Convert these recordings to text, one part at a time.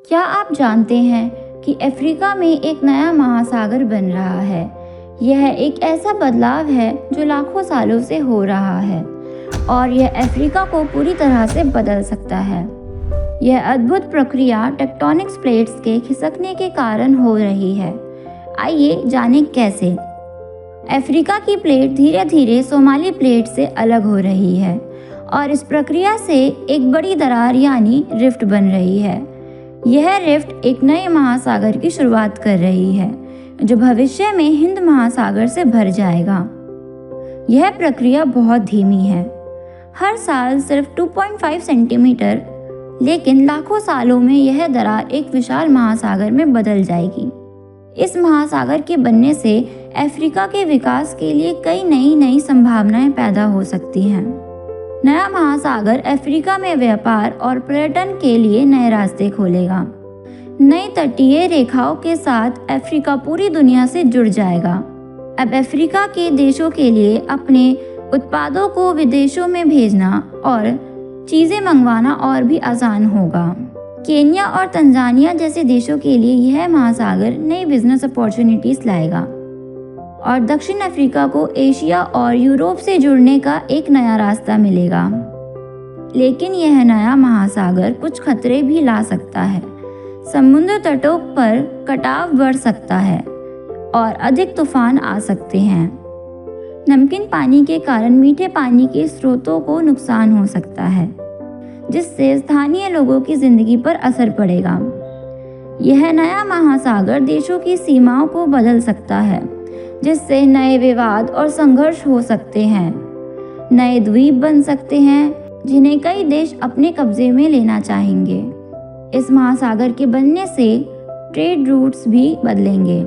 क्या आप जानते हैं कि अफ्रीका में एक नया महासागर बन रहा है? यह एक ऐसा बदलाव है जो लाखों सालों से हो रहा है और यह अफ्रीका को पूरी तरह से बदल सकता है। यह अद्भुत प्रक्रिया टेक्टोनिक प्लेट्स के खिसकने के कारण हो रही है। आइए जानें कैसे। अफ्रीका की प्लेट धीरे धीरे सोमाली प्लेट से अलग हो रही है और इस प्रक्रिया से एक बड़ी दरार यानी रिफ्ट बन रही है। यह रिफ्ट एक नए महासागर की शुरुआत कर रही है जो भविष्य में हिंद महासागर से भर जाएगा। यह प्रक्रिया बहुत धीमी है, हर साल सिर्फ 2.5 सेंटीमीटर, लेकिन लाखों सालों में यह दरार एक विशाल महासागर में बदल जाएगी। इस महासागर के बनने से अफ्रीका के विकास के लिए कई नई संभावनाएं पैदा हो सकती हैं। नया महासागर अफ्रीका में व्यापार और पर्यटन के लिए नए रास्ते खोलेगा। नई तटीय रेखाओं के साथ अफ्रीका पूरी दुनिया से जुड़ जाएगा। अब अफ्रीका के देशों के लिए अपने उत्पादों को विदेशों में भेजना और चीज़ें मंगवाना और भी आसान होगा। केन्या और तंजानिया जैसे देशों के लिए यह महासागर नई बिजनेस अपॉर्चुनिटीज लाएगा और दक्षिण अफ्रीका को एशिया और यूरोप से जुड़ने का एक नया रास्ता मिलेगा। लेकिन यह नया महासागर कुछ खतरे भी ला सकता है। समुद्र तटों पर कटाव बढ़ सकता है और अधिक तूफान आ सकते हैं। नमकीन पानी के कारण मीठे पानी के स्रोतों को नुकसान हो सकता है, जिससे स्थानीय लोगों की जिंदगी पर असर पड़ेगा। यह नया महासागर देशों की सीमाओं को बदल सकता है, जिससे नए विवाद और संघर्ष हो सकते हैं। नए द्वीप बन सकते हैं जिन्हें कई देश अपने कब्जे में लेना चाहेंगे। इस महासागर के बनने से ट्रेड रूट्स भी बदलेंगे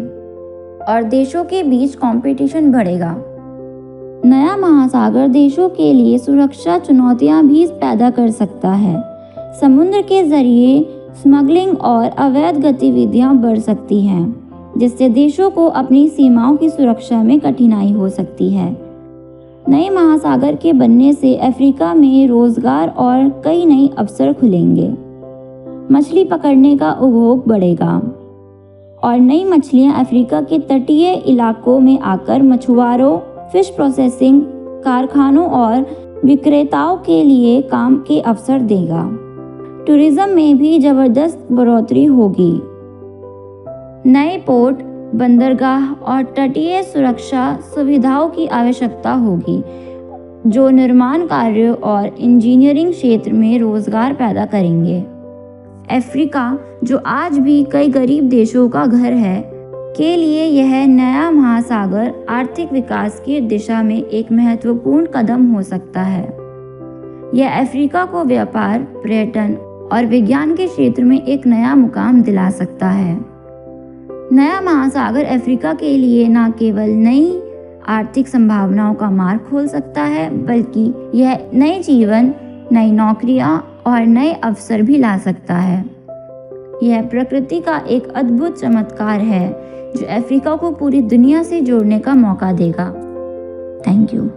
और देशों के बीच कंपटीशन बढ़ेगा। नया महासागर देशों के लिए सुरक्षा चुनौतियां भी पैदा कर सकता है। समुद्र के जरिए स्मगलिंग और अवैध गतिविधियां बढ़ सकती हैं, जिससे देशों को अपनी सीमाओं की सुरक्षा में कठिनाई हो सकती है। नए महासागर के बनने से अफ्रीका में रोजगार और कई नए अवसर खुलेंगे। मछली पकड़ने का उपभोग बढ़ेगा और नई मछलियां अफ्रीका के तटीय इलाकों में आकर मछुआरों, फिश प्रोसेसिंग कारखानों और विक्रेताओं के लिए काम के अवसर देगा। टूरिज्म में भी जबरदस्त बढ़ोतरी होगी। नए पोर्ट, बंदरगाह और तटीय सुरक्षा सुविधाओं की आवश्यकता होगी, जो निर्माण कार्यों और इंजीनियरिंग क्षेत्र में रोजगार पैदा करेंगे। अफ्रीका, जो आज भी कई गरीब देशों का घर है, के लिए यह नया महासागर आर्थिक विकास की दिशा में एक महत्वपूर्ण कदम हो सकता है। यह अफ्रीका को व्यापार, पर्यटन और विज्ञान के क्षेत्र में एक नया मुकाम दिला सकता है। नया महासागर अफ्रीका के लिए न केवल नई आर्थिक संभावनाओं का मार्ग खोल सकता है, बल्कि यह नए जीवन, नई नौकरियां और नए अवसर भी ला सकता है। यह प्रकृति का एक अद्भुत चमत्कार है जो अफ्रीका को पूरी दुनिया से जोड़ने का मौका देगा। Thank you.